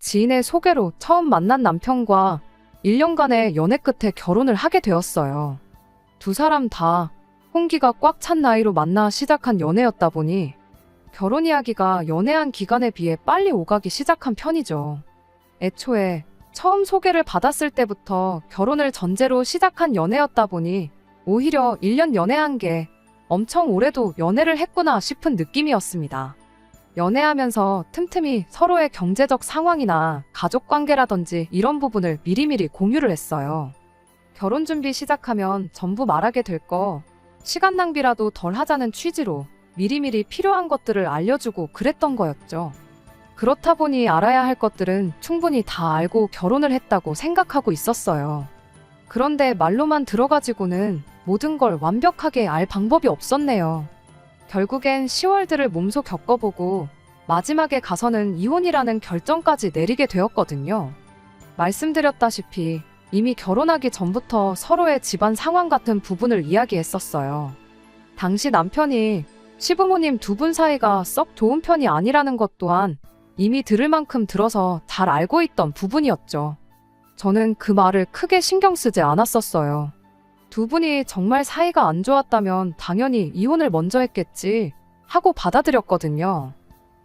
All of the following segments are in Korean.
지인의 소개로 처음 만난 남편과 1년간의 연애 끝에 결혼을 하게 되었어요. 두 사람 다 홍기가 꽉 찬 나이로 만나 시작한 연애였다 보니 결혼 이야기가 연애한 기간에 비해 빨리 오가기 시작한 편이죠. 애초에 처음 소개를 받았을 때부터 결혼을 전제로 시작한 연애였다 보니 오히려 1년 연애한 게 엄청 오래도 연애를 했구나 싶은 느낌이었습니다. 연애하면서 틈틈이 서로의 경제적 상황이나 가족 관계라든지 이런 부분을 미리미리 공유를 했어요. 결혼 준비 시작하면 전부 말하게 될 거, 시간 낭비라도 덜 하자는 취지로 미리미리 필요한 것들을 알려주고 그랬던 거였죠. 그렇다 보니 알아야 할 것들은 충분히 다 알고 결혼을 했다고 생각하고 있었어요. 그런데 말로만 들어가지고는 모든 걸 완벽하게 알 방법이 없었네요. 결국엔 10월들을 몸소 겪어보고 마지막에 가서는 이혼이라는 결정까지 내리게 되었거든요. 말씀드렸다시피 이미 결혼하기 전부터 서로의 집안 상황 같은 부분을 이야기했었어요. 당시 남편이 시부모님 두 분 사이가 썩 좋은 편이 아니라는 것 또한 이미 들을 만큼 들어서 잘 알고 있던 부분이었죠. 저는 그 말을 크게 신경 쓰지 않았었어요. 두 분이 정말 사이가 안 좋았다면 당연히 이혼을 먼저 했겠지 하고 받아들였거든요.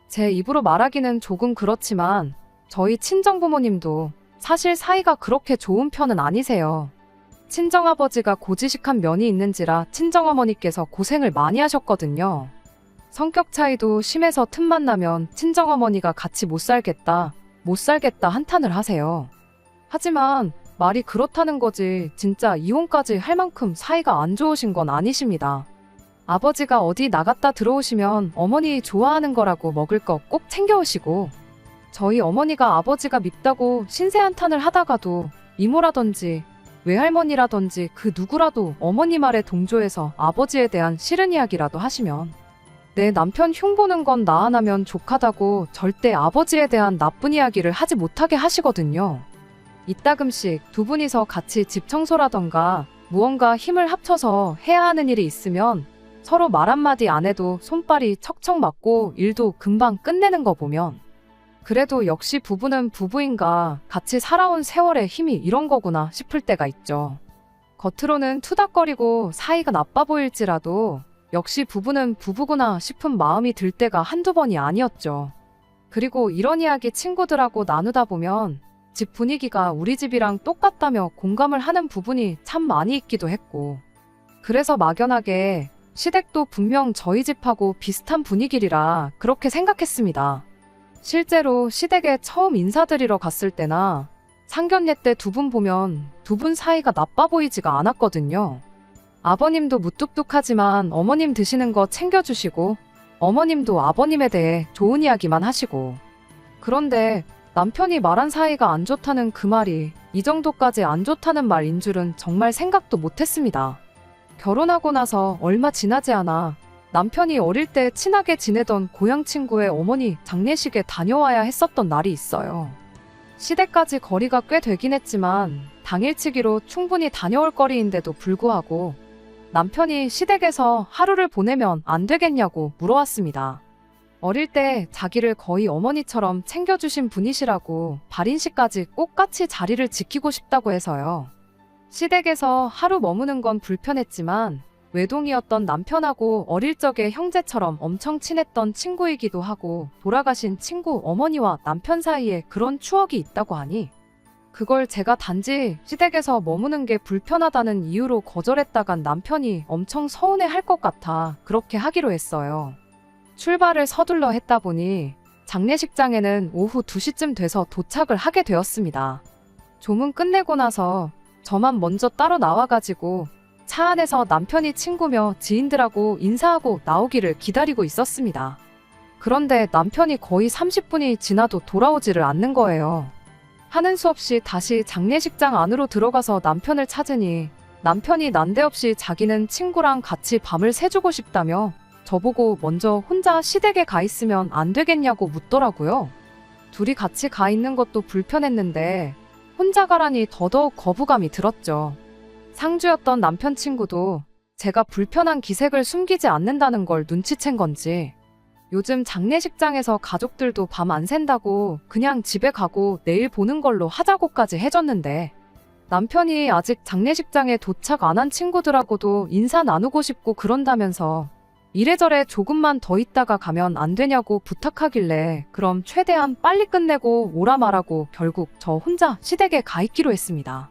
제 입으로 말하기는 조금 그렇지만 저희 친정부모님도 사실 사이가 그렇게 좋은 편은 아니세요. 친정아버지가 고지식한 면이 있는지라 친정어머니께서 고생을 많이 하셨거든요. 성격 차이도 심해서 틈만 나면 친정어머니가 같이 못 살겠다 한탄을 하세요. 하지만 말이 그렇다는 거지 진짜 이혼까지 할 만큼 사이가 안 좋으신 건 아니십니다. 아버지가 어디 나갔다 들어오시면 어머니 좋아하는 거라고 먹을 거 꼭 챙겨오시고, 저희 어머니가 아버지가 밉다고 신세 한탄을 하다가도 이모라든지 외할머니라든지 그 누구라도 어머니 말에 동조해서 아버지에 대한 싫은 이야기라도 하시면 내 남편 흉보는 건 나 하나면 족하다고 절대 아버지에 대한 나쁜 이야기를 하지 못하게 하시거든요. 이따금씩 두 분이서 같이 집 청소라던가 무언가 힘을 합쳐서 해야 하는 일이 있으면 서로 말 한마디 안 해도 손발이 척척 맞고 일도 금방 끝내는 거 보면 그래도 역시 부부는 부부인가, 같이 살아온 세월의 힘이 이런 거구나 싶을 때가 있죠. 겉으로는 투닥거리고 사이가 나빠 보일지라도 역시 부부는 부부구나 싶은 마음이 들 때가 한두 번이 아니었죠. 그리고 이런 이야기 친구들하고 나누다 보면 집 분위기가 우리 집이랑 똑같다며 공감을 하는 부분이 참 많이 있기도 했고, 그래서 막연하게 시댁도 분명 저희 집하고 비슷한 분위기라 그렇게 생각했습니다. 실제로 시댁에 처음 인사드리러 갔을 때나 상견례 때 두 분 보면 두 분 사이가 나빠 보이지가 않았거든요. 아버님도 무뚝뚝하지만 어머님 드시는 거 챙겨주시고 어머님도 아버님에 대해 좋은 이야기만 하시고, 그런데 남편이 말한 사이가 안 좋다는 그 말이 이 정도까지 안 좋다는 말인 줄은 정말 생각도 못했습니다. 결혼하고 나서 얼마 지나지 않아 남편이 어릴 때 친하게 지내던 고향 친구의 어머니 장례식에 다녀와야 했었던 날이 있어요. 시댁까지 거리가 꽤 되긴 했지만 당일치기로 충분히 다녀올 거리인데도 불구하고 남편이 시댁에서 하루를 보내면 안 되겠냐고 물어왔습니다. 어릴 때 자기를 거의 어머니처럼 챙겨주신 분이시라고 발인식까지 꼭 같이 자리를 지키고 싶다고 해서요. 시댁에서 하루 머무는 건 불편했지만 외동이었던 남편하고 어릴 적에 형제처럼 엄청 친했던 친구이기도 하고 돌아가신 친구 어머니와 남편 사이에 그런 추억이 있다고 하니 그걸 제가 단지 시댁에서 머무는 게 불편하다는 이유로 거절했다간 남편이 엄청 서운해할 것 같아 그렇게 하기로 했어요. 출발을 서둘러 했다 보니 장례식장에는 오후 2시쯤 돼서 도착을 하게 되었습니다. 조문 끝내고 나서 저만 먼저 따로 나와가지고 차 안에서 남편이 친구며 지인들하고 인사하고 나오기를 기다리고 있었습니다. 그런데 남편이 거의 30분이 지나도 돌아오지를 않는 거예요. 하는 수 없이 다시 장례식장 안으로 들어가서 남편을 찾으니 남편이 난데없이 자기는 친구랑 같이 밤을 새주고 싶다며 저보고 먼저 혼자 시댁에 가 있으면 안 되겠냐고 묻더라고요. 둘이 같이 가 있는 것도 불편했는데 혼자 가라니 더더욱 거부감이 들었죠. 상주였던 남편 친구도 제가 불편한 기색을 숨기지 않는다는 걸 눈치챈 건지 요즘 장례식장에서 가족들도 밤 안 샌다고 그냥 집에 가고 내일 보는 걸로 하자고까지 해줬는데 남편이 아직 장례식장에 도착 안 한 친구들하고도 인사 나누고 싶고 그런다면서 이래저래 조금만 더 있다가 가면 안 되냐고 부탁하길래 그럼 최대한 빨리 끝내고 오라 말하고 결국 저 혼자 시댁에 가 있기로 했습니다.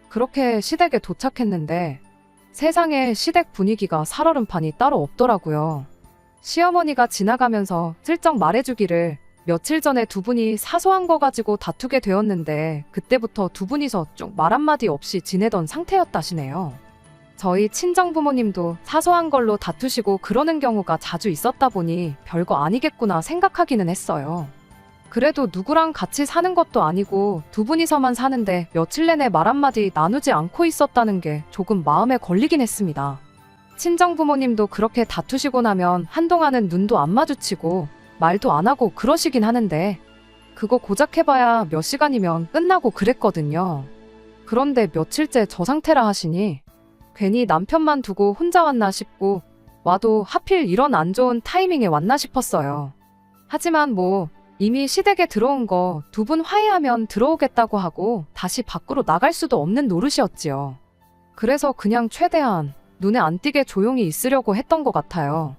그렇게 시댁에 도착했는데 세상에 시댁 분위기가 살얼음판이 따로 없더라고요. 시어머니가 지나가면서 슬쩍 말해주기를 며칠 전에 두 분이 사소한 거 가지고 다투게 되었는데 그때부터 두 분이서 쭉 말 한마디 없이 지내던 상태였다시네요. 저희 친정부모님도 사소한 걸로 다투시고 그러는 경우가 자주 있었다 보니 별거 아니겠구나 생각하기는 했어요. 그래도 누구랑 같이 사는 것도 아니고 두 분이서만 사는데 며칠 내내 말 한마디 나누지 않고 있었다는 게 조금 마음에 걸리긴 했습니다. 친정부모님도 그렇게 다투시고 나면 한동안은 눈도 안 마주치고 말도 안 하고 그러시긴 하는데 그거 고작 해봐야 몇 시간이면 끝나고 그랬거든요. 그런데 며칠째 저 상태라 하시니 괜히 남편만 두고 혼자 왔나 싶고 와도 하필 이런 안 좋은 타이밍에 왔나 싶었어요. 하지만 뭐 이미 시댁에 들어온 거 두 분 화해하면 들어오겠다고 하고 다시 밖으로 나갈 수도 없는 노릇이었지요. 그래서 그냥 최대한 눈에 안 띄게 조용히 있으려고 했던 것 같아요.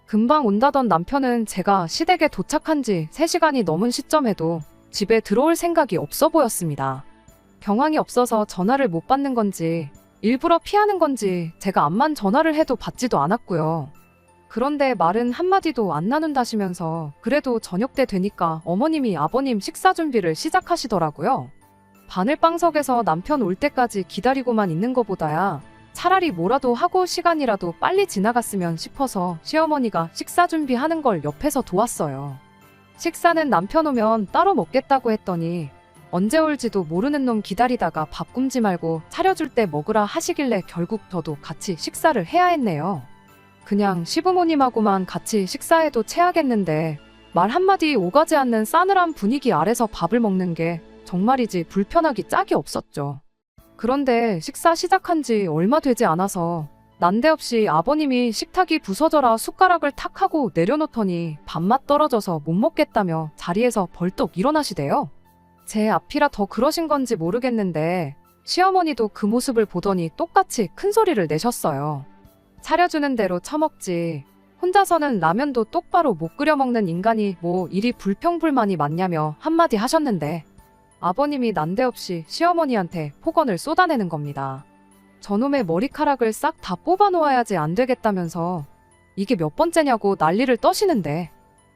금방 온다던 남편은 제가 시댁에 도착한 지 3시간이 넘은 시점에도 집에 들어올 생각이 없어 보였습니다. 경황이 없어서 전화를 못 받는 건지 일부러 피하는 건지 제가 암만 전화를 해도 받지도 않았고요. 그런데 말은 한마디도 안 나눈다시면서 그래도 저녁 때 되니까 어머님이 아버님 식사 준비를 시작하시더라고요. 바늘방석에서 남편 올 때까지 기다리고만 있는 것보다야 차라리 뭐라도 하고 시간이라도 빨리 지나갔으면 싶어서 시어머니가 식사 준비하는 걸 옆에서 도왔어요. 식사는 남편 오면 따로 먹겠다고 했더니 언제 올지도 모르는 놈 기다리다가 밥 굶지 말고 차려줄 때 먹으라 하시길래 결국 저도 같이 식사를 해야 했네요. 그냥 시부모님하고만 같이 식사해도 체하겠는데 말 한마디 오가지 않는 싸늘한 분위기 아래서 밥을 먹는 게 정말이지 불편하기 짝이 없었죠. 그런데 식사 시작한 지 얼마 되지 않아서 난데없이 아버님이 식탁이 부서져라 숟가락을 탁 하고 내려놓더니 밥맛 떨어져서 못 먹겠다며 자리에서 벌떡 일어나시대요. 제 앞이라 더 그러신 건지 모르겠는데 시어머니도 그 모습을 보더니 똑같이 큰 소리를 내셨어요. 차려주는 대로 처먹지. 혼자서는 라면도 똑바로 못 끓여 먹는 인간이 뭐 이리 불평불만이 많냐며 한마디 하셨는데 아버님이 난데없이 시어머니한테 폭언을 쏟아내는 겁니다. 저놈의 머리카락을 싹 다 뽑아 놓아야지 안 되겠다면서 이게 몇 번째냐고 난리를 떠시는데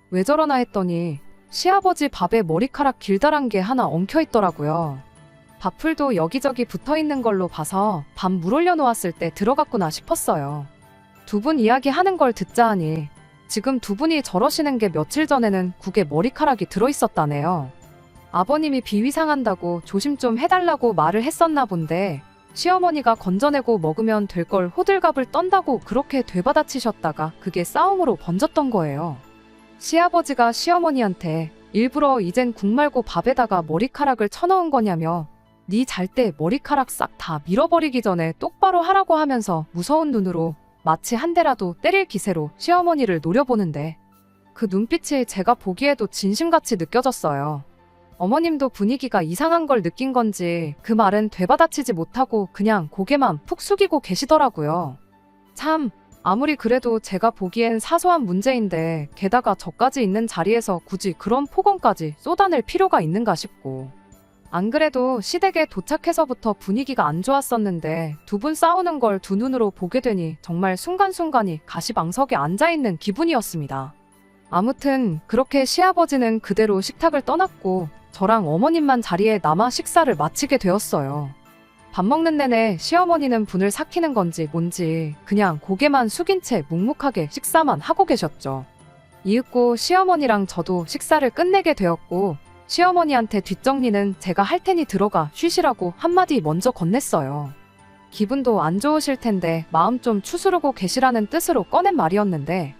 왜 저러나 했더니 시아버지 밥에 머리카락 길다란 게 하나 엉켜 있더라고요. 밥풀도 여기저기 붙어 있는 걸로 봐서 밥 물 올려 놓았을 때 들어갔구나 싶었어요. 두 분 이야기하는 걸 듣자 하니 지금 두 분이 저러시는 게 며칠 전에는 국에 머리카락이 들어있었다네요. 아버님이 비위 상한다고 조심 좀 해달라고 말을 했었나 본데 시어머니가 건져내고 먹으면 될 걸 호들갑을 떤다고 그렇게 되받아치셨다가 그게 싸움으로 번졌던 거예요. 시아버지가 시어머니한테 일부러 이젠 국 말고 밥에다가 머리카락을 쳐넣은 거냐며 네 잘 때 머리카락 싹 다 밀어버리기 전에 똑바로 하라고 하면서 무서운 눈으로 마치 한 대라도 때릴 기세로 시어머니를 노려보는데 그 눈빛이 제가 보기에도 진심같이 느껴졌어요. 어머님도 분위기가 이상한 걸 느낀 건지 그 말은 되받아치지 못하고 그냥 고개만 푹 숙이고 계시더라고요. 참, 아무리 그래도 제가 보기엔 사소한 문제인데 게다가 저까지 있는 자리에서 굳이 그런 폭언까지 쏟아낼 필요가 있는가 싶고 안 그래도 시댁에 도착해서부터 분위기가 안 좋았었는데 두 분 싸우는 걸 두 눈으로 보게 되니 정말 순간순간이 가시방석에 앉아있는 기분이었습니다. 아무튼 그렇게 시아버지는 그대로 식탁을 떠났고 저랑 어머님만 자리에 남아 식사를 마치게 되었어요. 밥 먹는 내내 시어머니는 분을 삭히는 건지 뭔지 그냥 고개만 숙인 채 묵묵하게 식사만 하고 계셨죠. 이윽고 시어머니랑 저도 식사를 끝내게 되었고 시어머니한테 뒷정리는 제가 할 테니 들어가 쉬시라고 한마디 먼저 건넸어요. 기분도 안 좋으실 텐데 마음 좀 추스르고 계시라는 뜻으로 꺼낸 말이었는데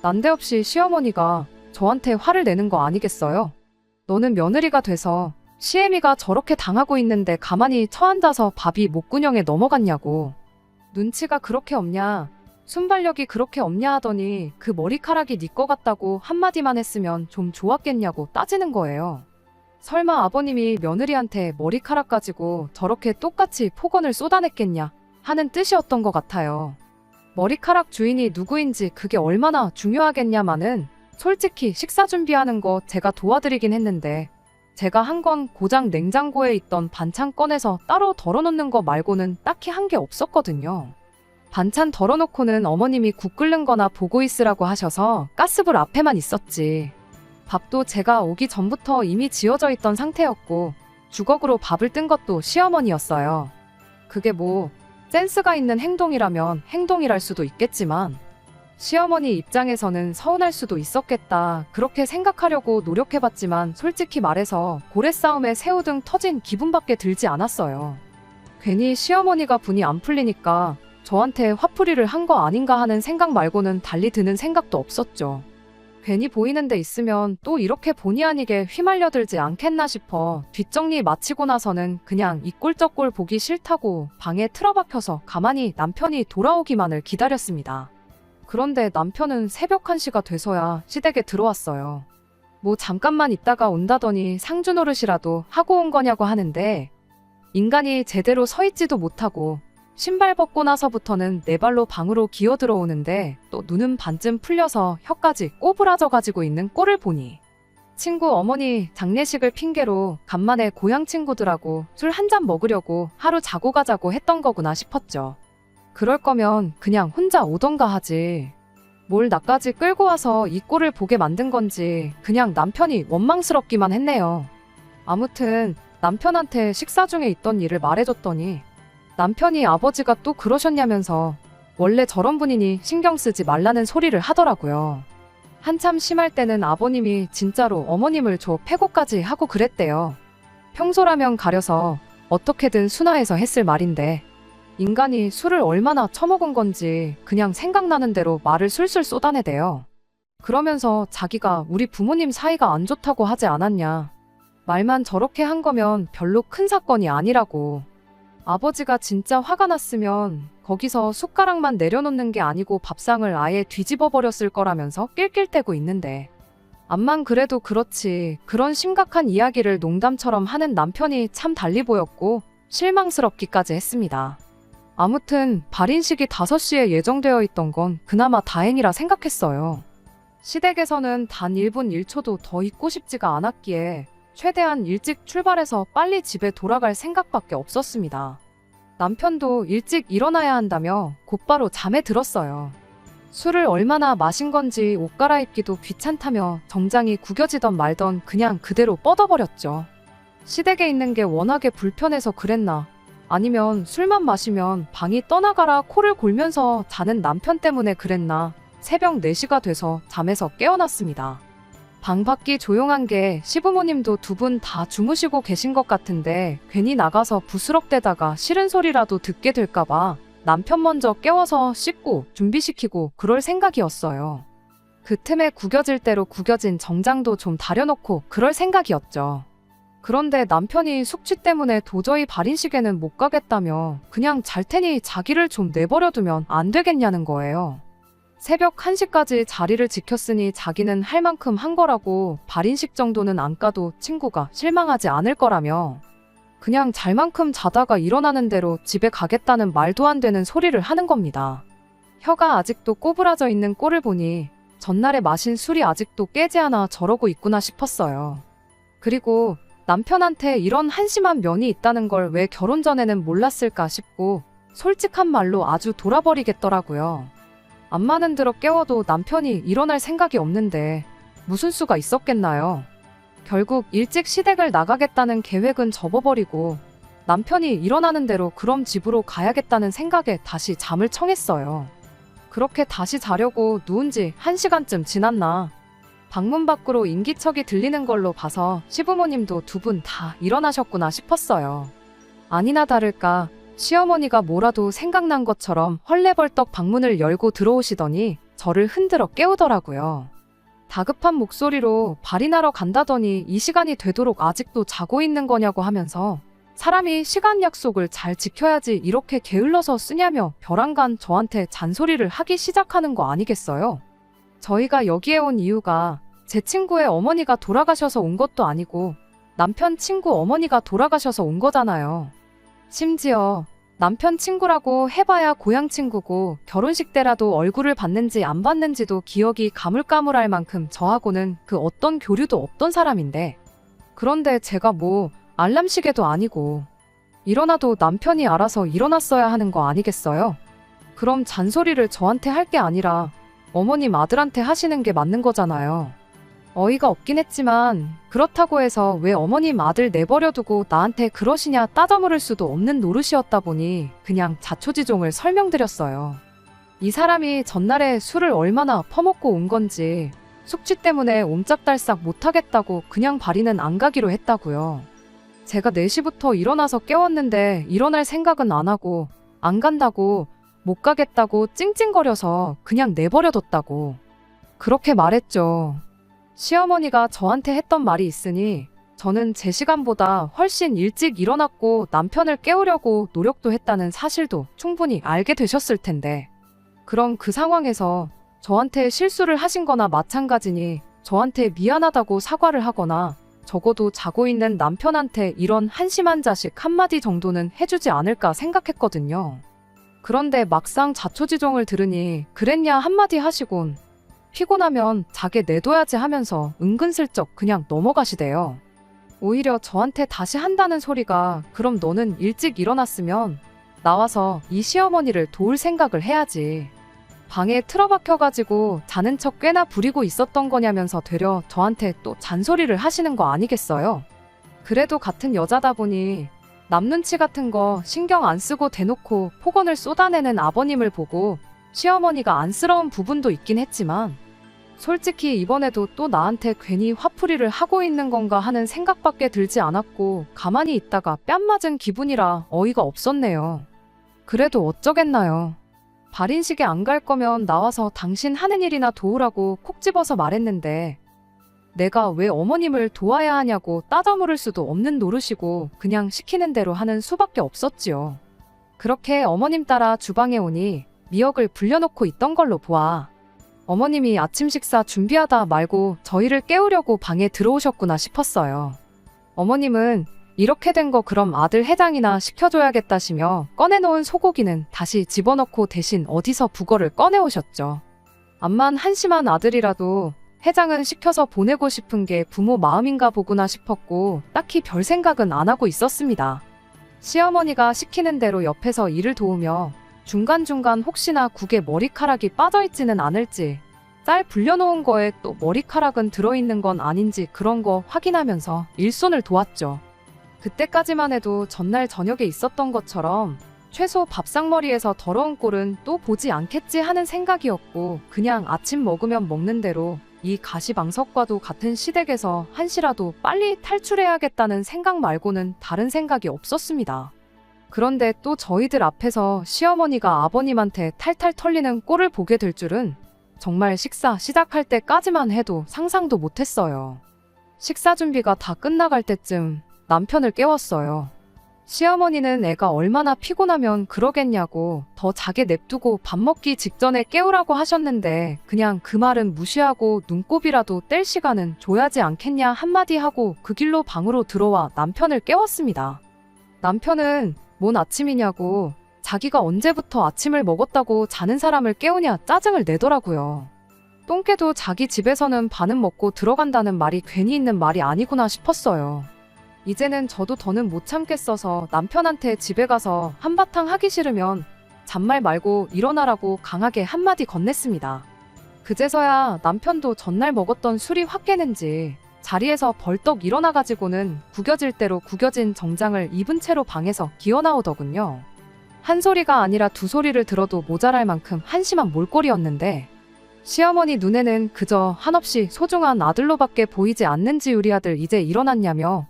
난데없이 시어머니가 저한테 화를 내는 거 아니겠어요? 너는 며느리가 돼서 시애미가 저렇게 당하고 있는데 가만히 처앉아서 밥이 목구멍에 넘어갔냐고. 눈치가 그렇게 없냐? 순발력이 그렇게 없냐 하더니 그 머리카락이 네 거 같다고 한마디만 했으면 좀 좋았겠냐고 따지는 거예요. 설마 아버님이 며느리한테 머리카락 가지고 저렇게 똑같이 폭언을 쏟아냈겠냐 하는 뜻이었던 것 같아요. 머리카락 주인이 누구인지 그게 얼마나 중요하겠냐마는 솔직히 식사 준비하는 거 제가 도와드리긴 했는데 제가 한 건 고장 냉장고에 있던 반찬 꺼내서 따로 덜어놓는 거 말고는 딱히 한 게 없었거든요. 반찬 덜어놓고는 어머님이 국 끓는 거나 보고 있으라고 하셔서 가스불 앞에만 있었지. 밥도 제가 오기 전부터 이미 지어져 있던 상태였고 주걱으로 밥을 뜬 것도 시어머니였어요. 그게 뭐 센스가 있는 행동이라면 행동이랄 수도 있겠지만 시어머니 입장에서는 서운할 수도 있었겠다 그렇게 생각하려고 노력해봤지만 솔직히 말해서 고래싸움에 새우등 터진 기분밖에 들지 않았어요. 괜히 시어머니가 분이 안 풀리니까 저한테 화풀이를 한 거 아닌가 하는 생각 말고는 달리 드는 생각도 없었죠. 괜히 보이는 데 있으면 또 이렇게 본의 아니게 휘말려들지 않겠나 싶어 뒷정리 마치고 나서는 그냥 이 꼴 저 꼴 보기 싫다고 방에 틀어박혀서 가만히 남편이 돌아오기만을 기다렸습니다. 그런데 남편은 새벽 1시가 돼서야 시댁에 들어왔어요. 뭐 잠깐만 있다가 온다더니 상주 노릇이라도 하고 온 거냐고 하는데 인간이 제대로 서 있지도 못하고 신발 벗고 나서부터는 네 발로 방으로 기어 들어오는데 또 눈은 반쯤 풀려서 혀까지 꼬부라져 가지고 있는 꼴을 보니 친구 어머니 장례식을 핑계로 간만에 고향 친구들하고 술 한 잔 먹으려고 하루 자고 가자고 했던 거구나 싶었죠. 그럴 거면 그냥 혼자 오던가 하지. 뭘 나까지 끌고 와서 이 꼴을 보게 만든 건지 그냥 남편이 원망스럽기만 했네요. 아무튼 남편한테 식사 중에 있던 일을 말해줬더니 남편이 아버지가 또 그러셨냐면서 원래 저런 분이니 신경 쓰지 말라는 소리를 하더라고요. 한참 심할 때는 아버님이 진짜로 어머님을 줘 패고까지 하고 그랬대요. 평소라면 가려서 어떻게든 순화해서 했을 말인데 인간이 술을 얼마나 처먹은 건지 그냥 생각나는 대로 말을 술술 쏟아내대요. 그러면서 자기가 우리 부모님 사이가 안 좋다고 하지 않았냐. 말만 저렇게 한 거면 별로 큰 사건이 아니라고. 아버지가 진짜 화가 났으면 거기서 숟가락만 내려놓는 게 아니고 밥상을 아예 뒤집어 버렸을 거라면서 낄낄대고 있는데 암만 그래도 그렇지 그런 심각한 이야기를 농담처럼 하는 남편이 참 달리 보였고 실망스럽기까지 했습니다. 아무튼 발인식이 5시에 예정되어 있던 건 그나마 다행이라 생각했어요. 시댁에서는 단 1분 1초도 더 있고 싶지가 않았기에 최대한 일찍 출발해서 빨리 집에 돌아갈 생각밖에 없었습니다. 남편도 일찍 일어나야 한다며 곧바로 잠에 들었어요. 술을 얼마나 마신 건지 옷 갈아입기도 귀찮다며 정장이 구겨지던 말던 그냥 그대로 뻗어버렸죠. 시댁에 있는 게 워낙에 불편해서 그랬나 아니면 술만 마시면 방이 떠나가라 코를 골면서 자는 남편 때문에 그랬나 새벽 4시가 돼서 잠에서 깨어났습니다. 방 밖이 조용한 게 시부모님도 2분 다 주무시고 계신 것 같은데 괜히 나가서 부스럭대다가 싫은 소리라도 듣게 될까봐 남편 먼저 깨워서 씻고 준비시키고 그럴 생각이었어요. 그 틈에 구겨질 대로 구겨진 정장도 좀 다려놓고 그럴 생각이었죠. 그런데 남편이 숙취 때문에 도저히 발인식에는 못 가겠다며 그냥 잘 테니 자기를 좀 내버려두면 안 되겠냐는 거예요. 새벽 1시까지 자리를 지켰으니 자기는 할 만큼 한 거라고 발인식 정도는 안 가도 친구가 실망하지 않을 거라며 그냥 잘 만큼 자다가 일어나는 대로 집에 가겠다는 말도 안 되는 소리를 하는 겁니다. 혀가 아직도 꼬부라져 있는 꼴을 보니 전날에 마신 술이 아직도 깨지 않아 저러고 있구나 싶었어요. 그리고 남편한테 이런 한심한 면이 있다는 걸 왜 결혼 전에는 몰랐을까 싶고 솔직한 말로 아주 돌아버리겠더라고요. 암마는 들어 깨워도 남편이 일어날 생각이 없는데 무슨 수가 있었겠나요? 결국 일찍 시댁을 나가겠다는 계획은 접어버리고 남편이 일어나는 대로 그럼 집으로 가야겠다는 생각에 다시 잠을 청했어요. 그렇게 다시 자려고 누운 지 1시간쯤 지났나. 방문 밖으로 인기척이 들리는 걸로 봐서 시부모님도 2분 다 일어나셨구나 싶었어요. 아니나 다를까 시어머니가 뭐라도 생각난 것처럼 헐레벌떡 방문을 열고 들어오시더니 저를 흔들어 깨우더라고요. 다급한 목소리로 발인하러 간다더니 이 시간이 되도록 아직도 자고 있는 거냐고 하면서 사람이 시간 약속을 잘 지켜야지 이렇게 게을러서 쓰냐며 벼랑간 저한테 잔소리를 하기 시작하는 거 아니겠어요? 저희가 여기에 온 이유가 제 친구의 어머니가 돌아가셔서 온 것도 아니고 남편 친구 어머니가 돌아가셔서 온 거잖아요. 심지어 남편 친구라고 해봐야 고향 친구고 결혼식 때라도 얼굴을 봤는지 안 봤는지도 기억이 가물가물할 만큼 저하고는 그 어떤 교류도 없던 사람인데, 그런데 제가 뭐 알람 시계도 아니고 일어나도 남편이 알아서 일어났어야 하는 거 아니겠어요? 그럼 잔소리를 저한테 할 게 아니라 어머님 아들한테 하시는 게 맞는 거잖아요. 어이가 없긴 했지만 그렇다고 해서 왜 어머님 아들 내버려두고 나한테 그러시냐 따져물을 수도 없는 노릇이었다 보니 그냥 자초지종을 설명드렸어요. 이 사람이 전날에 술을 얼마나 퍼먹고 온 건지 숙취 때문에 옴짝달싹 못하겠다고 그냥 발이는 안 가기로 했다고요. 제가 4시부터 일어나서 깨웠는데 일어날 생각은 안 하고 안 간다고 못 가겠다고 찡찡거려서 그냥 내버려뒀다고 그렇게 말했죠. 시어머니가 저한테 했던 말이 있으니 저는 제 시간보다 훨씬 일찍 일어났고 남편을 깨우려고 노력도 했다는 사실도 충분히 알게 되셨을 텐데, 그럼 그 상황에서 저한테 실수를 하신 거나 마찬가지니 저한테 미안하다고 사과를 하거나 적어도 자고 있는 남편한테 이런 한심한 자식 한마디 정도는 해주지 않을까 생각했거든요. 그런데 막상 자초지종을 들으니 그랬냐 한마디 하시곤 피곤하면 자게 내둬야지 하면서 은근슬쩍 그냥 넘어가시대요. 오히려 저한테 다시 한다는 소리가 그럼 너는 일찍 일어났으면 나와서 이 시어머니를 도울 생각을 해야지. 방에 틀어박혀가지고 자는 척 꽤나 부리고 있었던 거냐면서 되려 저한테 또 잔소리를 하시는 거 아니겠어요? 그래도 같은 여자다 보니 남 눈치 같은 거 신경 안 쓰고 대놓고 폭언을 쏟아내는 아버님을 보고 시어머니가 안쓰러운 부분도 있긴 했지만 솔직히 이번에도 또 나한테 괜히 화풀이를 하고 있는 건가 하는 생각밖에 들지 않았고 가만히 있다가 뺨 맞은 기분이라 어이가 없었네요. 그래도 어쩌겠나요. 발인식에 안 갈 거면 나와서 당신 하는 일이나 도우라고 콕 집어서 말했는데 내가 왜 어머님을 도와야 하냐고 따져 물을 수도 없는 노릇이고 그냥 시키는 대로 하는 수밖에 없었지요. 그렇게 어머님 따라 주방에 오니 미역을 불려놓고 있던 걸로 보아 어머님이 아침 식사 준비하다 말고 저희를 깨우려고 방에 들어오셨구나 싶었어요. 어머님은 이렇게 된 거 그럼 아들 해장이나 시켜줘야겠다시며 꺼내놓은 소고기는 다시 집어넣고 대신 어디서 북어를 꺼내오셨죠. 암만 한심한 아들이라도 해장은 시켜서 보내고 싶은 게 부모 마음인가 보구나 싶었고 딱히 별 생각은 안 하고 있었습니다. 시어머니가 시키는 대로 옆에서 일을 도우며 중간중간 혹시나 국에 머리카락이 빠져있지는 않을지 쌀 불려놓은 거에 또 머리카락은 들어있는 건 아닌지 그런 거 확인하면서 일손을 도왔죠. 그때까지만 해도 전날 저녁에 있었던 것처럼 최소 밥상머리에서 더러운 꼴은 또 보지 않겠지 하는 생각이었고 그냥 아침 먹으면 먹는 대로 이 가시방석과도 같은 시댁에서 한시라도 빨리 탈출해야겠다는 생각 말고는 다른 생각이 없었습니다. 그런데 또 저희들 앞에서 시어머니가 아버님한테 탈탈 털리는 꼴을 보게 될 줄은 정말 식사 시작할 때까지만 해도 상상도 못했어요. 식사 준비가 다 끝나갈 때쯤 남편을 깨웠어요. 시어머니는 애가 얼마나 피곤하면 그러겠냐고 더 자게 냅두고 밥 먹기 직전에 깨우라고 하셨는데 그냥 그 말은 무시하고 눈곱이라도 뗄 시간은 줘야지 않겠냐 한마디 하고 그 길로 방으로 들어와 남편을 깨웠습니다. 남편은 뭔 아침이냐고 자기가 언제부터 아침을 먹었다고 자는 사람을 깨우냐 짜증을 내더라고요. 똥개도 자기 집에서는 반은 먹고 들어간다는 말이 괜히 있는 말이 아니구나 싶었어요. 이제는 저도 더는 못 참겠어서 남편한테 집에 가서 한바탕 하기 싫으면 잔말 말고 일어나라고 강하게 한마디 건넸습니다. 그제서야 남편도 전날 먹었던 술이 확 깨는지 자리에서 벌떡 일어나가지고는 구겨질 대로 구겨진 정장을 입은 채로 방에서 기어나오더군요. 한 소리가 아니라 두 소리를 들어도 모자랄 만큼 한심한 몰골이었는데 시어머니 눈에는 그저 한없이 소중한 아들로밖에 보이지 않는지 우리 아들 이제 일어났냐며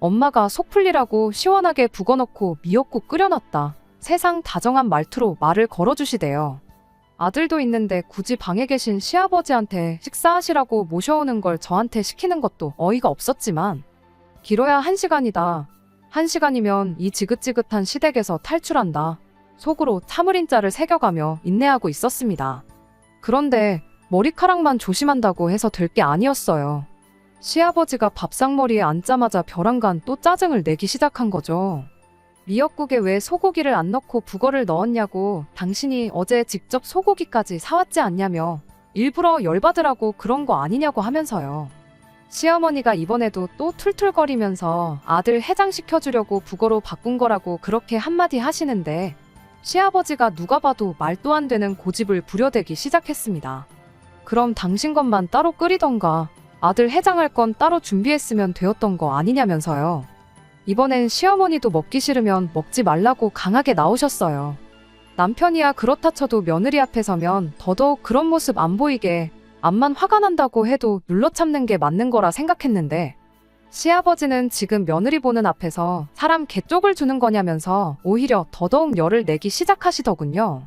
엄마가 속 풀리라고 시원하게 북어넣고 미역국 끓여놨다. 세상 다정한 말투로 말을 걸어주시대요. 아들도 있는데 굳이 방에 계신 시아버지한테 식사하시라고 모셔오는 걸 저한테 시키는 것도 어이가 없었지만 길어야 1시간이다. 1시간이면 이 지긋지긋한 시댁에서 탈출한다. 속으로 참을인자를 새겨가며 인내하고 있었습니다. 그런데 머리카락만 조심한다고 해서 될 게 아니었어요. 시아버지가 밥상머리에 앉자마자 벼랑간 또 짜증을 내기 시작한 거죠. 미역국에 왜 소고기를 안 넣고 북어를 넣었냐고, 당신이 어제 직접 소고기까지 사왔지 않냐며 일부러 열받으라고 그런 거 아니냐고 하면서요. 시어머니가 이번에도 또 툴툴거리면서 아들 해장시켜주려고 북어로 바꾼 거라고 그렇게 한마디 하시는데, 시아버지가 누가 봐도 말도 안 되는 고집을 부려대기 시작했습니다. 그럼 당신 것만 따로 끓이던가 아들 해장할 건 따로 준비했으면 되었던 거 아니냐면서요. 이번엔 시어머니도 먹기 싫으면 먹지 말라고 강하게 나오셨어요. 남편이야 그렇다 쳐도 며느리 앞에 서면 더더욱 그런 모습 안 보이게 암만 화가 난다고 해도 눌러 참는 게 맞는 거라 생각했는데, 시아버지는 지금 며느리 보는 앞에서 사람 개쪽을 주는 거냐면서 오히려 더더욱 열을 내기 시작하시더군요.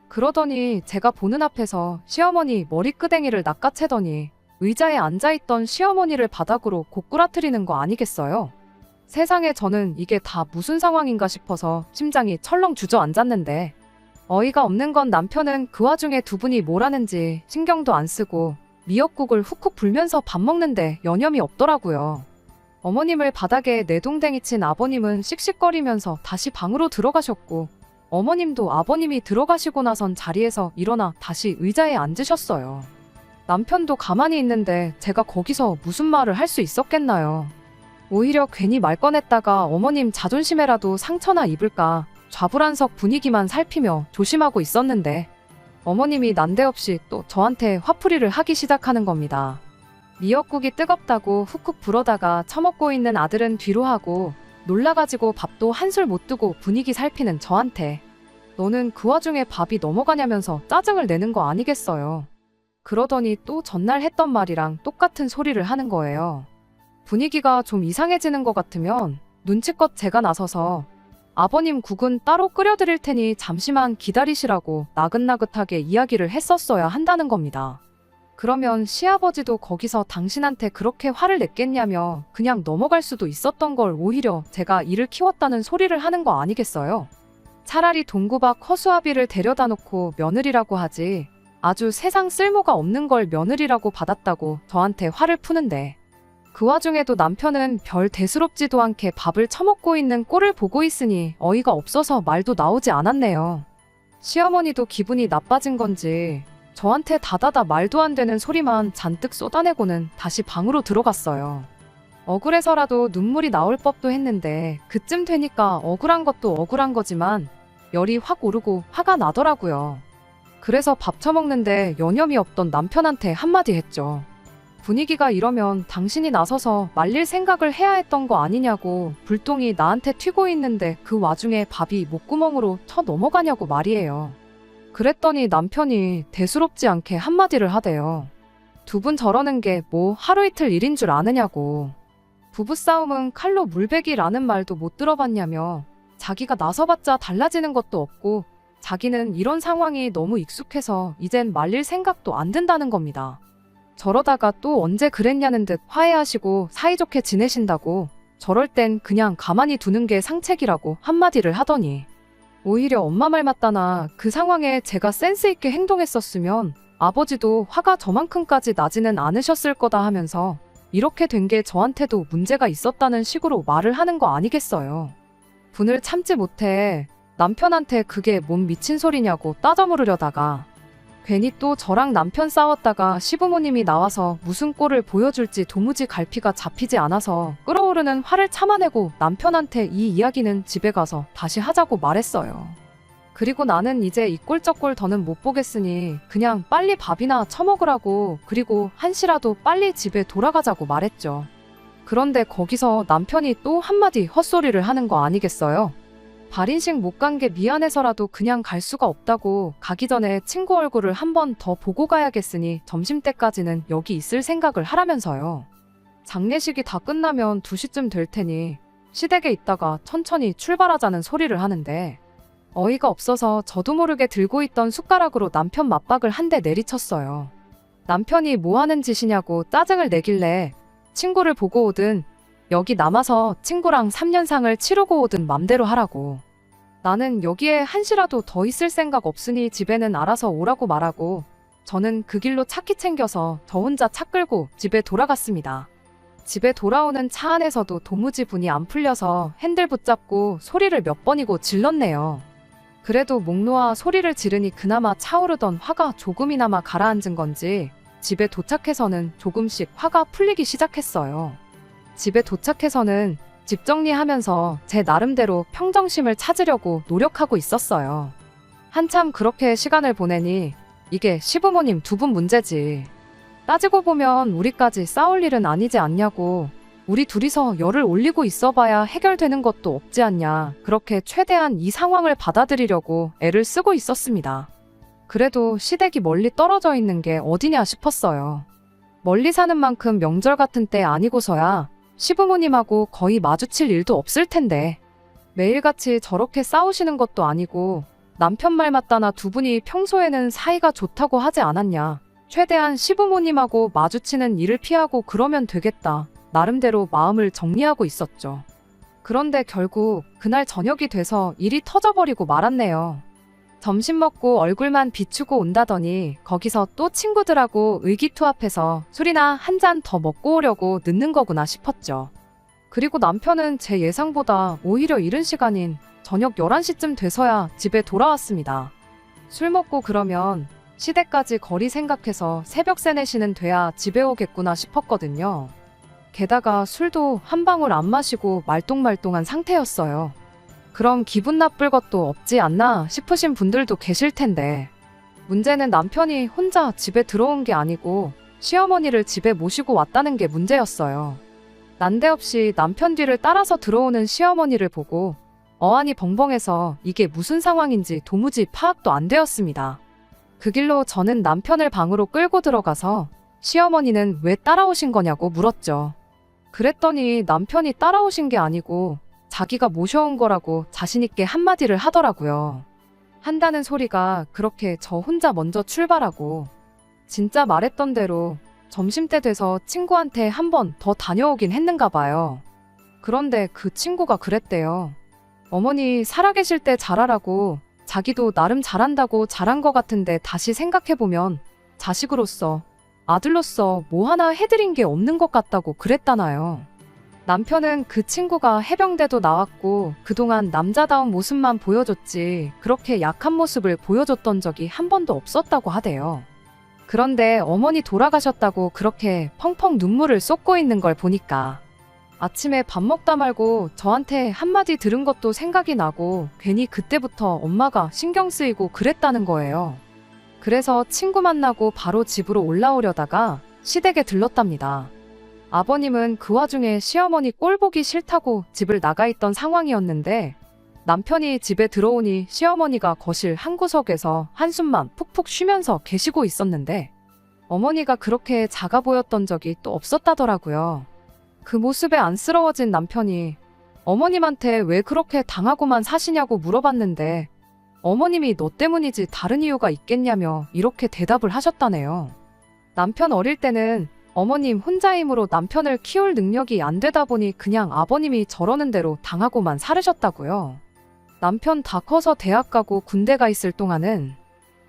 그러더니 제가 보는 앞에서 시어머니 머리끄댕이를 낚아채더니 의자에 앉아있던 시어머니를 바닥으로 고꾸라뜨리는 거 아니겠어요? 세상에, 저는 이게 다 무슨 상황인가 싶어서 심장이 철렁 주저앉았는데, 어이가 없는 건 남편은 그 와중에 두 분이 뭘 하는지 신경도 안 쓰고 미역국을 훅훅 불면서 밥 먹는데 여념이 없더라고요. 어머님을 바닥에 내동댕이 친 아버님은 씩씩거리면서 다시 방으로 들어가셨고, 어머님도 아버님이 들어가시고 나선 자리에서 일어나 다시 의자에 앉으셨어요. 남편도 가만히 있는데 제가 거기서 무슨 말을 할 수 있었겠나요? 오히려 괜히 말 꺼냈다가 어머님 자존심에라도 상처나 입을까 좌불안석 분위기만 살피며 조심하고 있었는데, 어머님이 난데없이 또 저한테 화풀이를 하기 시작하는 겁니다. 미역국이 뜨겁다고 훅훅 불어다가 처먹고 있는 아들은 뒤로 하고, 놀라가지고 밥도 한술 못 두고 분위기 살피는 저한테 너는 그 와중에 밥이 넘어가냐면서 짜증을 내는 거 아니겠어요. 그러더니 또 전날 했던 말이랑 똑같은 소리를 하는 거예요. 분위기가 좀 이상해지는 것 같으면 눈치껏 제가 나서서 아버님 국은 따로 끓여드릴 테니 잠시만 기다리시라고 나긋나긋하게 이야기를 했었어야 한다는 겁니다. 그러면 시아버지도 거기서 당신한테 그렇게 화를 냈겠냐며 그냥 넘어갈 수도 있었던 걸 오히려 제가 이를 키웠다는 소리를 하는 거 아니겠어요? 차라리 동구박 허수아비를 데려다 놓고 며느리라고 하지, 아주 세상 쓸모가 없는 걸 며느리라고 받았다고 저한테 화를 푸는데, 그 와중에도 남편은 별 대수롭지도 않게 밥을 처먹고 있는 꼴을 보고 있으니 어이가 없어서 말도 나오지 않았네요. 시어머니도 기분이 나빠진 건지 저한테 다다다 말도 안 되는 소리만 잔뜩 쏟아내고는 다시 방으로 들어갔어요. 억울해서라도 눈물이 나올 법도 했는데 그쯤 되니까 억울한 것도 억울한 거지만 열이 확 오르고 화가 나더라고요. 그래서 밥 처먹는데 여념이 없던 남편한테 한마디 했죠. 분위기가 이러면 당신이 나서서 말릴 생각을 해야 했던 거 아니냐고, 불똥이 나한테 튀고 있는데 그 와중에 밥이 목구멍으로 쳐 넘어가냐고 말이에요. 그랬더니 남편이 대수롭지 않게 한마디를 하대요. 두 분 저러는 게 뭐 하루 이틀 일인 줄 아느냐고. 부부싸움은 칼로 물베기라는 말도 못 들어봤냐며, 자기가 나서봤자 달라지는 것도 없고 자기는 이런 상황이 너무 익숙해서 이젠 말릴 생각도 안 든다는 겁니다. 저러다가 또 언제 그랬냐는 듯 화해하시고 사이좋게 지내신다고, 저럴 땐 그냥 가만히 두는 게 상책이라고 한마디를 하더니, 오히려 엄마 말 맞다나 그 상황에 제가 센스 있게 행동했었으면 아버지도 화가 저만큼까지 나지는 않으셨을 거다 하면서 이렇게 된 게 저한테도 문제가 있었다는 식으로 말을 하는 거 아니겠어요. 분을 참지 못해 남편한테 그게 뭔 미친 소리냐고 따져 물으려다가 괜히 또 저랑 남편 싸웠다가 시부모님이 나와서 무슨 꼴을 보여줄지 도무지 갈피가 잡히지 않아서 끓어오르는 화를 참아내고 남편한테 이 이야기는 집에 가서 다시 하자고 말했어요. 그리고 나는 이제 이 꼴 저 꼴 더는 못 보겠으니 그냥 빨리 밥이나 처먹으라고, 그리고 한시라도 빨리 집에 돌아가자고 말했죠. 그런데 거기서 남편이 또 한마디 헛소리를 하는 거 아니겠어요? 발인식 못 간 게 미안해서라도 그냥 갈 수가 없다고, 가기 전에 친구 얼굴을 한 번 더 보고 가야겠으니 점심때까지는 여기 있을 생각을 하라면서요. 장례식이 다 끝나면 2시쯤 될 테니 시댁에 있다가 천천히 출발하자는 소리를 하는데, 어이가 없어서 저도 모르게 들고 있던 숟가락으로 남편 맞박을 한 대 내리쳤어요. 남편이 뭐 하는 짓이냐고 짜증을 내길래 친구를 보고 오든 여기 남아서 친구랑 3년상을 치르고 오든 맘대로 하라고. 나는 여기에 한시라도 더 있을 생각 없으니 집에는 알아서 오라고 말하고 저는 그 길로 차키 챙겨서 저 혼자 차 끌고 집에 돌아갔습니다. 집에 돌아오는 차 안에서도 도무지 분이 안 풀려서 핸들 붙잡고 소리를 몇 번이고 질렀네요. 그래도 목 놓아 소리를 지르니 그나마 차오르던 화가 조금이나마 가라앉은 건지 집에 도착해서는 조금씩 화가 풀리기 시작했어요. 집에 도착해서는 집 정리하면서 제 나름대로 평정심을 찾으려고 노력하고 있었어요. 한참 그렇게 시간을 보내니 이게 시부모님 두 분 문제지. 따지고 보면 우리까지 싸울 일은 아니지 않냐고. 우리 둘이서 열을 올리고 있어봐야 해결되는 것도 없지 않냐. 그렇게 최대한 이 상황을 받아들이려고 애를 쓰고 있었습니다. 그래도 시댁이 멀리 떨어져 있는 게 어디냐 싶었어요. 멀리 사는 만큼 명절 같은 때 아니고서야 시부모님하고 거의 마주칠 일도 없을 텐데 매일같이 저렇게 싸우시는 것도 아니고 남편 말 맞다나 두 분이 평소에는 사이가 좋다고 하지 않았냐. 최대한 시부모님하고 마주치는 일을 피하고 그러면 되겠다. 나름대로 마음을 정리하고 있었죠. 그런데 결국 그날 저녁이 돼서 일이 터져버리고 말았네요. 점심 먹고 얼굴만 비추고 온다더니 거기서 또 친구들하고 의기투합해서 술이나 한 잔 더 먹고 오려고 늦는 거구나 싶었죠. 그리고 남편은 제 예상보다 오히려 이른 시간인 저녁 11시쯤 돼서야 집에 돌아왔습니다. 술 먹고 그러면 시댁까지 거리 생각해서 새벽 3, 4시는 돼야 집에 오겠구나 싶었거든요. 게다가 술도 한 방울 안 마시고 말똥말똥한 상태였어요. 그럼 기분 나쁠 것도 없지 않나 싶으신 분들도 계실 텐데 문제는 남편이 혼자 집에 들어온 게 아니고 시어머니를 집에 모시고 왔다는 게 문제였어요. 난데없이 남편 뒤를 따라서 들어오는 시어머니를 보고 어안이 벙벙해서 이게 무슨 상황인지 도무지 파악도 안 되었습니다. 그 길로 저는 남편을 방으로 끌고 들어가서 시어머니는 왜 따라오신 거냐고 물었죠. 그랬더니 남편이 따라오신 게 아니고 자기가 모셔온 거라고 자신있게 한마디를 하더라고요. 한다는 소리가 그렇게 저 혼자 먼저 출발하고 진짜 말했던 대로 점심때 돼서 친구한테 한 번 더 다녀오긴 했는가 봐요. 그런데 그 친구가 그랬대요. 어머니 살아계실 때 잘하라고 자기도 나름 잘한다고 잘한 것 같은데 다시 생각해보면 자식으로서 아들로서 뭐 하나 해드린 게 없는 것 같다고 그랬다나요. 남편은 그 친구가 해병대도 나왔고 그동안 남자다운 모습만 보여줬지 그렇게 약한 모습을 보여줬던 적이 한 번도 없었다고 하대요. 그런데 어머니 돌아가셨다고 그렇게 펑펑 눈물을 쏟고 있는 걸 보니까 아침에 밥 먹다 말고 저한테 한마디 들은 것도 생각이 나고 괜히 그때부터 엄마가 신경 쓰이고 그랬다는 거예요. 그래서 친구 만나고 바로 집으로 올라오려다가 시댁에 들렀답니다. 아버님은 그 와중에 시어머니 꼴 보기 싫다고 집을 나가 있던 상황이었는데 남편이 집에 들어오니 시어머니가 거실 한 구석에서 한숨만 푹푹 쉬면서 계시고 있었는데 어머니가 그렇게 작아 보였던 적이 또 없었다더라고요. 그 모습에 안쓰러워진 남편이 어머님한테 왜 그렇게 당하고만 사시냐고 물어봤는데 어머님이 너 때문이지 다른 이유가 있겠냐며 이렇게 대답을 하셨다네요. 남편 어릴 때는 어머님 혼자 힘으로 남편을 키울 능력이 안 되다 보니 그냥 아버님이 저러는 대로 당하고만 살으셨다고요. 남편 다 커서 대학 가고 군대 가 있을 동안은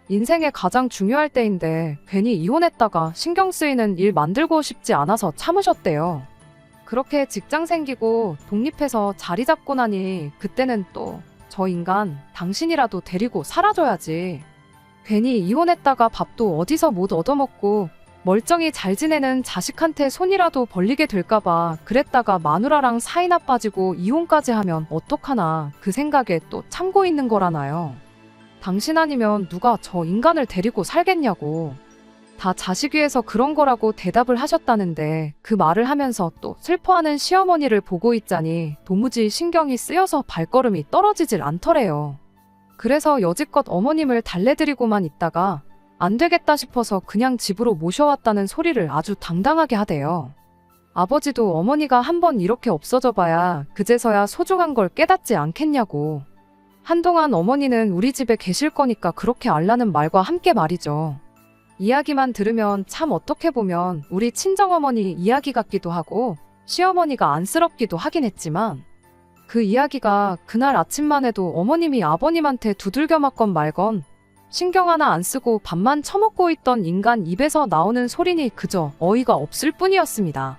인생의 가장 중요할 때인데 괜히 이혼했다가 신경 쓰이는 일 만들고 싶지 않아서 참으셨대요. 그렇게 직장 생기고 독립해서 자리 잡고 나니 그때는 또 저 인간 당신이라도 데리고 살아줘야지. 괜히 이혼했다가 밥도 어디서 못 얻어먹고 멀쩡히 잘 지내는 자식한테 손이라도 벌리게 될까봐 그랬다가 마누라랑 사이나 빠지고 이혼까지 하면 어떡하나 그 생각에 또 참고 있는 거라나요. 당신 아니면 누가 저 인간을 데리고 살겠냐고. 다 자식 위해서 그런 거라고 대답을 하셨다는데 그 말을 하면서 또 슬퍼하는 시어머니를 보고 있자니 도무지 신경이 쓰여서 발걸음이 떨어지질 않더래요. 그래서 여지껏 어머님을 달래드리고만 있다가 안 되겠다 싶어서 그냥 집으로 모셔왔다는 소리를 아주 당당하게 하대요. 아버지도 어머니가 한번 이렇게 없어져 봐야 그제서야 소중한 걸 깨닫지 않겠냐고. 한동안 어머니는 우리 집에 계실 거니까 그렇게 알라는 말과 함께 말이죠. 이야기만 들으면 참 어떻게 보면 우리 친정어머니 이야기 같기도 하고 시어머니가 안쓰럽기도 하긴 했지만 그 이야기가 그날 아침만 해도 어머님이 아버님한테 두들겨 맞건 말건 신경 하나 안 쓰고 밥만 처먹고 있던 인간 입에서 나오는 소리니 그저 어이가 없을 뿐이었습니다.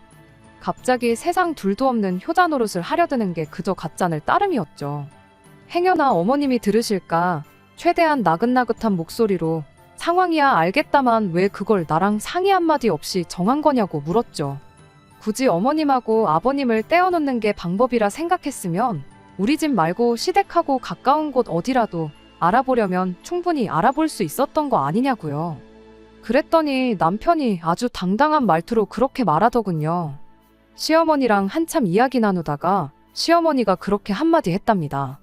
갑자기 세상 둘도 없는 효자 노릇을 하려 드는 게 그저 가짠을 따름이었죠. 행여나 어머님이 들으실까 최대한 나긋나긋한 목소리로 상황이야 알겠다만 왜 그걸 나랑 상의 한마디 없이 정한 거냐고 물었죠. 굳이 어머님하고 아버님을 떼어놓는 게 방법이라 생각했으면 우리 집 말고 시댁하고 가까운 곳 어디라도 알아보려면 충분히 알아볼 수 있었던 거 아니냐고요. 그랬더니 남편이 아주 당당한 말투로 그렇게 말하더군요. 시어머니랑 한참 이야기 나누다가 시어머니가 그렇게 한마디 했답니다.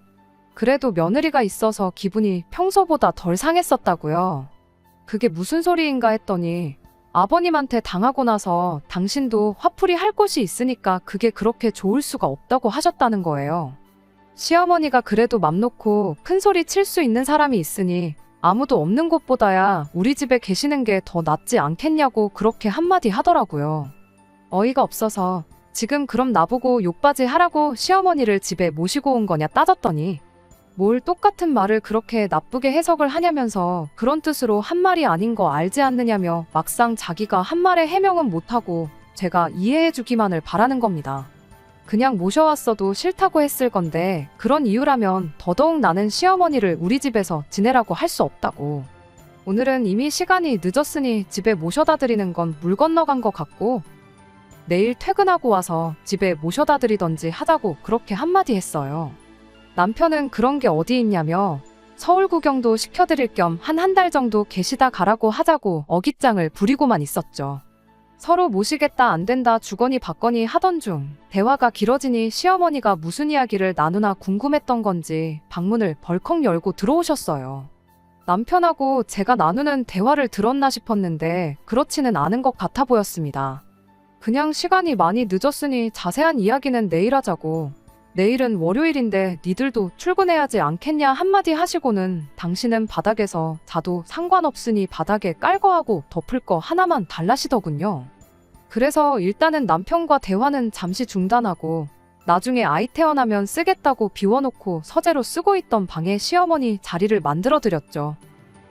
그래도 며느리가 있어서 기분이 평소보다 덜 상했었다고요. 그게 무슨 소리인가 했더니 아버님한테 당하고 나서 당신도 화풀이 할 곳이 있으니까 그게 그렇게 좋을 수가 없다고 하셨다는 거예요. 시어머니가 그래도 맘 놓고 큰 소리 칠 수 있는 사람이 있으니 아무도 없는 곳보다야 우리 집에 계시는 게 더 낫지 않겠냐고 그렇게 한마디 하더라고요. 어이가 없어서 지금 그럼 나보고 욕바지 하라고 시어머니를 집에 모시고 온 거냐 따졌더니 뭘 똑같은 말을 그렇게 나쁘게 해석을 하냐면서 그런 뜻으로 한 말이 아닌 거 알지 않느냐며 막상 자기가 한 말에 해명은 못하고 제가 이해해주기만을 바라는 겁니다. 그냥 모셔왔어도 싫다고 했을 건데 그런 이유라면 더더욱 나는 시어머니를 우리 집에서 지내라고 할 수 없다고. 오늘은 이미 시간이 늦었으니 집에 모셔다 드리는 건 물 건너간 것 같고 내일 퇴근하고 와서 집에 모셔다 드리던지 하자고 그렇게 한마디 했어요. 남편은 그런 게 어디 있냐며 서울 구경도 시켜드릴 겸 한 달 정도 계시다 가라고 하자고 어깃장을 부리고만 있었죠. 서로 모시겠다 안 된다 주거니 받거니 하던 중 대화가 길어지니 시어머니가 무슨 이야기를 나누나 궁금했던 건지 방문을 벌컥 열고 들어오셨어요. 남편하고 제가 나누는 대화를 들었나 싶었는데 그렇지는 않은 것 같아 보였습니다. 그냥 시간이 많이 늦었으니 자세한 이야기는 내일 하자고, 내일은 월요일인데 니들도 출근해야지 않겠냐 한마디 하시고는 당신은 바닥에서 자도 상관없으니 바닥에 깔 거하고 덮을 거 하나만 달라시더군요. 그래서 일단은 남편과 대화는 잠시 중단하고 나중에 아이 태어나면 쓰겠다고 비워놓고 서재로 쓰고 있던 방에 시어머니 자리를 만들어드렸죠.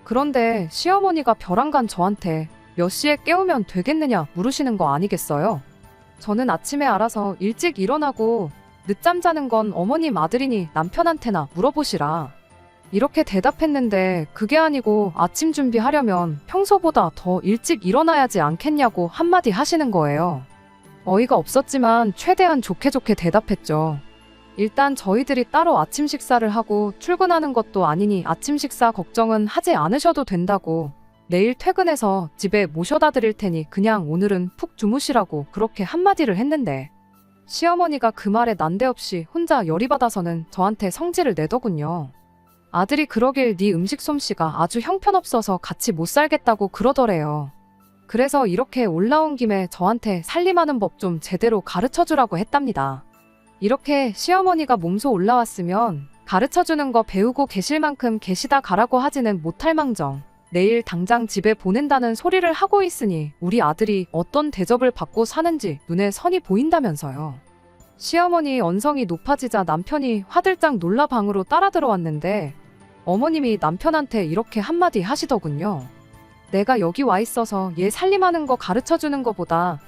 그런데 시어머니가 벼랑간 저한테 몇 시에 깨우면 되겠느냐 물으시는 거 아니겠어요? 저는 아침에 알아서 일찍 일어나고 늦잠 자는 건 어머님 아들이니 남편한테나 물어보시라. 이렇게 대답했는데 그게 아니고 아침 준비하려면 평소보다 더 일찍 일어나야지 않겠냐고 한마디 하시는 거예요. 어이가 없었지만 최대한 좋게 대답했죠. 일단 저희들이 따로 아침 식사를 하고 출근하는 것도 아니니 아침 식사 걱정은 하지 않으셔도 된다고, 내일 퇴근해서 집에 모셔다 드릴 테니 그냥 오늘은 푹 주무시라고 그렇게 한마디를 했는데 시어머니가 그 말에 난데없이 혼자 열이 받아서는 저한테 성질을 내더군요. 아들이 그러길 네 음식 솜씨가 아주 형편없어서 같이 못 살겠다고 그러더래요. 그래서 이렇게 올라온 김에 저한테 살림하는 법 좀 제대로 가르쳐주라고 했답니다. 이렇게 시어머니가 몸소 올라왔으면 가르쳐주는 거 배우고 계실 만큼 계시다 가라고 하지는 못할 망정 내일 당장 집에 보낸다는 소리를 하고 있으니 우리 아들이 어떤 대접을 받고 사는지 눈에 선이 보인다면서요. 시어머니 언성이 높아지자 남편이 화들짝 놀라 방으로 따라 들어왔는데 어머님이 남편한테 이렇게 한마디 하시더군요. 내가 여기 와 있어서 얘 살림하는 거 가르쳐주는 거보다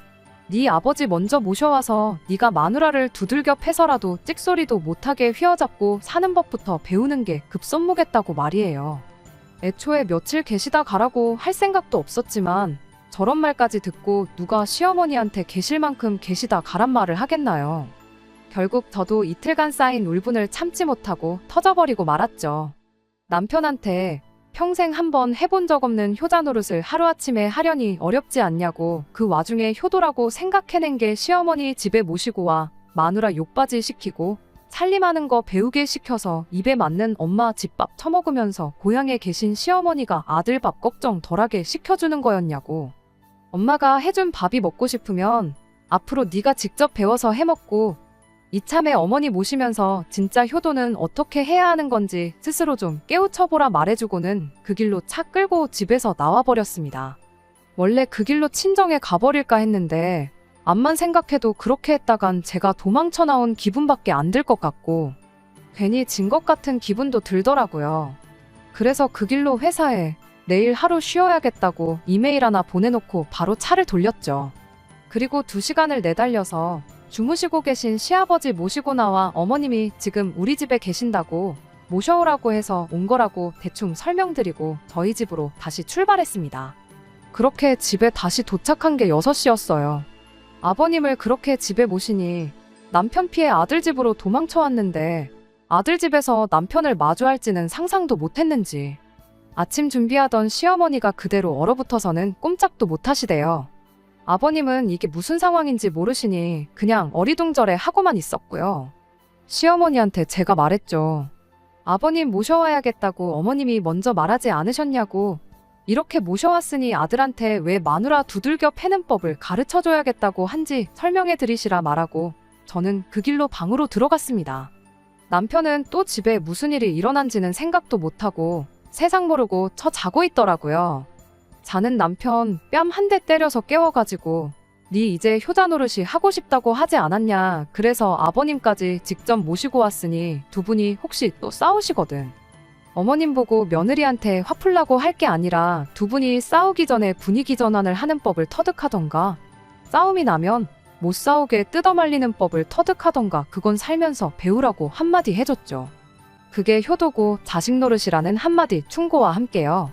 네 아버지 먼저 모셔와서 네가 마누라를 두들겨 패서라도 찍소리도 못하게 휘어잡고 사는 법부터 배우는 게 급선무겠다고 말이에요. 애초에 며칠 계시다 가라고 할 생각도 없었지만 저런 말까지 듣고 누가 시어머니한테 계실 만큼 계시다 가란 말을 하겠나요. 결국 저도 이틀간 쌓인 울분을 참지 못하고 터져버리고 말았죠. 남편한테 평생 한번 해본 적 없는 효자 노릇을 하루아침에 하려니 어렵지 않냐고, 그 와중에 효도라고 생각해낸 게 시어머니 집에 모시고 와 마누라 욕바지 시키고 살림하는 거 배우게 시켜서 입에 맞는 엄마 집밥 처먹으면서 고향에 계신 시어머니가 아들 밥 걱정 덜하게 시켜주는 거였냐고. 엄마가 해준 밥이 먹고 싶으면 앞으로 네가 직접 배워서 해먹고 이참에 어머니 모시면서 진짜 효도는 어떻게 해야 하는 건지 스스로 좀 깨우쳐보라 말해주고는 그 길로 차 끌고 집에서 나와버렸습니다. 원래 그 길로 친정에 가버릴까 했는데 암만 생각해도 그렇게 했다간 제가 도망쳐 나온 기분밖에 안 들 것 같고 괜히 진 것 같은 기분도 들더라고요. 그래서 그 길로 회사에 내일 하루 쉬어야겠다고 이메일 하나 보내놓고 바로 차를 돌렸죠. 그리고 2시간을 내달려서 주무시고 계신 시아버지 모시고 나와 어머님이 지금 우리 집에 계신다고 모셔오라고 해서 온 거라고 대충 설명드리고 저희 집으로 다시 출발했습니다. 그렇게 집에 다시 도착한 게 6시였어요. 아버님을 그렇게 집에 모시니 남편 피해 아들 집으로 도망쳐 왔는데 아들 집에서 남편을 마주할지는 상상도 못했는지 아침 준비하던 시어머니가 그대로 얼어붙어서는 꼼짝도 못하시대요. 아버님은 이게 무슨 상황인지 모르시니 그냥 어리둥절해 하고만 있었고요. 시어머니한테 제가 말했죠. 아버님 모셔와야겠다고 어머님이 먼저 말하지 않으셨냐고. 이렇게 모셔왔으니 아들한테 왜 마누라 두들겨 패는 법을 가르쳐줘야겠다고 한지 설명해 드리시라 말하고 저는 그 길로 방으로 들어갔습니다. 남편은 또 집에 무슨 일이 일어난지는 생각도 못하고 세상 모르고 자고 있더라고요. 자는 남편 뺨 한 대 때려서 깨워가지고 니 이제 효자 노릇이 하고 싶다고 하지 않았냐. 그래서 아버님까지 직접 모시고 왔으니 두 분이 혹시 또 싸우시거든. 어머님 보고 며느리한테 화풀라고 할 게 아니라 두 분이 싸우기 전에 분위기 전환을 하는 법을 터득하던가 싸움이 나면 못 싸우게 뜯어말리는 법을 터득하던가 그건 살면서 배우라고 한마디 해줬죠. 그게 효도고 자식 노릇이라는 한마디 충고와 함께요.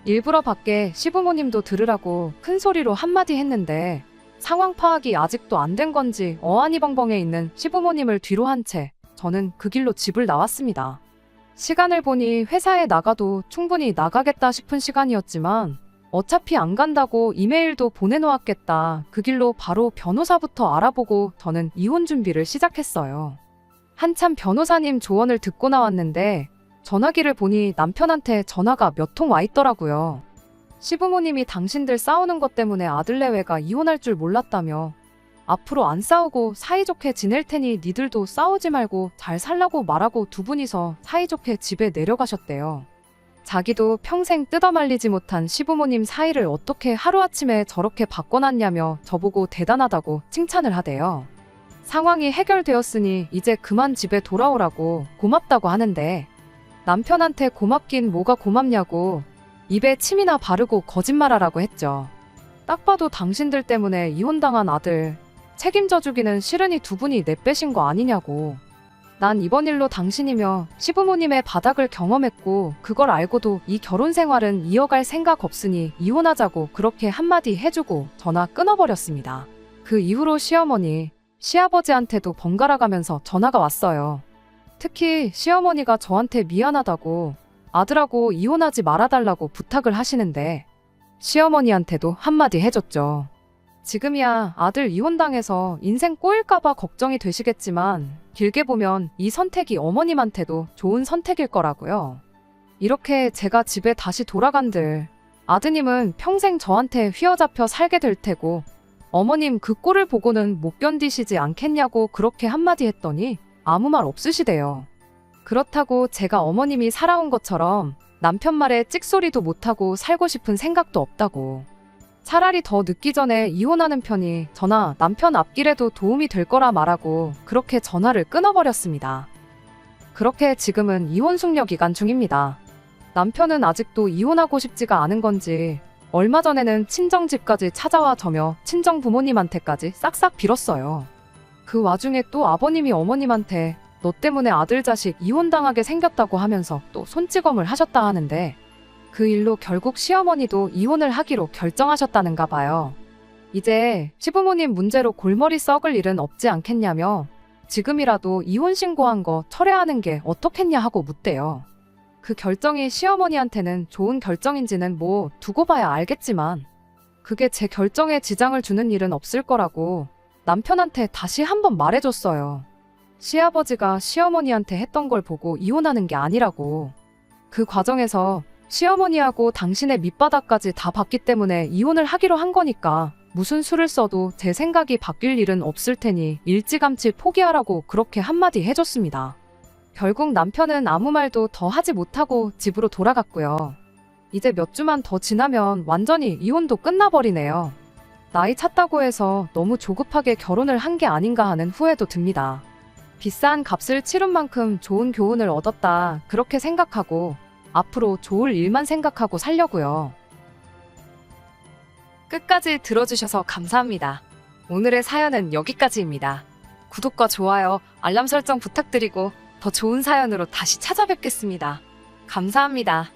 일부러 밖에 시부모님도 들으라고 큰 소리로 한마디 했는데 상황 파악이 아직도 안 된 건지 어안이 벙벙해 있는 시부모님을 뒤로 한 채 저는 그 길로 집을 나왔습니다. 시간을 보니 회사에 나가도 충분히 나가겠다 싶은 시간이었지만 어차피 안 간다고 이메일도 보내놓았겠다. 그 길로 바로 변호사부터 알아보고 저는 이혼 준비를 시작했어요. 한참 변호사님 조언을 듣고 나왔는데 전화기를 보니 남편한테 전화가 몇 통 와 있더라고요. 시부모님이 당신들 싸우는 것 때문에 아들 내외가 이혼할 줄 몰랐다며 앞으로 안 싸우고 사이좋게 지낼 테니 니들도 싸우지 말고 잘 살라고 말하고 두 분이서 사이좋게 집에 내려가셨대요. 자기도 평생 뜯어말리지 못한 시부모님 사이를 어떻게 하루아침에 저렇게 바꿔놨냐며 저보고 대단하다고 칭찬을 하대요. 상황이 해결되었으니 이제 그만 집에 돌아오라고 고맙다고 하는데 남편한테 고맙긴 뭐가 고맙냐고 입에 침이나 바르고 거짓말하라고 했죠. 딱 봐도 당신들 때문에 이혼당한 아들 책임져 주기는 싫으니 두 분이 내빼신 거 아니냐고. 난 이번 일로 당신이며 시부모님의 바닥을 경험했고 그걸 알고도 이 결혼 생활은 이어갈 생각 없으니 이혼하자고 그렇게 한마디 해주고 전화 끊어버렸습니다. 그 이후로 시어머니, 시아버지한테도 번갈아 가면서 전화가 왔어요. 특히 시어머니가 저한테 미안하다고 아들하고 이혼하지 말아달라고 부탁을 하시는데 시어머니한테도 한마디 해줬죠. 지금이야 아들 이혼당해서 인생 꼬일까봐 걱정이 되시겠지만 길게 보면 이 선택이 어머님한테도 좋은 선택일 거라고요. 이렇게 제가 집에 다시 돌아간들 아드님은 평생 저한테 휘어잡혀 살게 될 테고 어머님 그 꼴을 보고는 못 견디시지 않겠냐고 그렇게 한마디 했더니 아무 말 없으시대요. 그렇다고 제가 어머님이 살아온 것처럼 남편 말에 찍소리도 못하고 살고 싶은 생각도 없다고. 차라리 더 늦기 전에 이혼하는 편이 저나 남편 앞길에도 도움이 될 거라 말하고 그렇게 전화를 끊어버렸습니다. 그렇게 지금은 이혼 숙려 기간 중입니다. 남편은 아직도 이혼하고 싶지가 않은 건지 얼마 전에는 친정집까지 찾아와 저며 친정 부모님한테까지 싹싹 빌었어요. 그 와중에 또 아버님이 어머님한테 너 때문에 아들 자식 이혼당하게 생겼다고 하면서 또 손찌검을 하셨다 하는데 그 일로 결국 시어머니도 이혼을 하기로 결정하셨다는가 봐요. 이제 시부모님 문제로 골머리 썩을 일은 없지 않겠냐며 지금이라도 이혼 신고한 거 철회하는 게 어떻겠냐 하고 묻대요. 그 결정이 시어머니한테는 좋은 결정인지는 뭐 두고 봐야 알겠지만 그게 제 결정에 지장을 주는 일은 없을 거라고 남편한테 다시 한번 말해줬어요. 시아버지가 시어머니한테 했던 걸 보고 이혼하는 게 아니라고. 그 과정에서 시어머니하고 당신의 밑바닥까지 다 봤기 때문에 이혼을 하기로 한 거니까 무슨 수를 써도 제 생각이 바뀔 일은 없을 테니 일찌감치 포기하라고 그렇게 한마디 해줬습니다. 결국 남편은 아무 말도 더 하지 못하고 집으로 돌아갔고요. 이제 몇 주만 더 지나면 완전히 이혼도 끝나버리네요. 나이 찼다고 해서 너무 조급하게 결혼을 한 게 아닌가 하는 후회도 듭니다. 비싼 값을 치른 만큼 좋은 교훈을 얻었다, 그렇게 생각하고 앞으로 좋을 일만 생각하고 살려고요. 끝까지 들어주셔서 감사합니다. 오늘의 사연은 여기까지입니다. 구독과 좋아요, 알람 설정 부탁드리고 더 좋은 사연으로 다시 찾아뵙겠습니다. 감사합니다.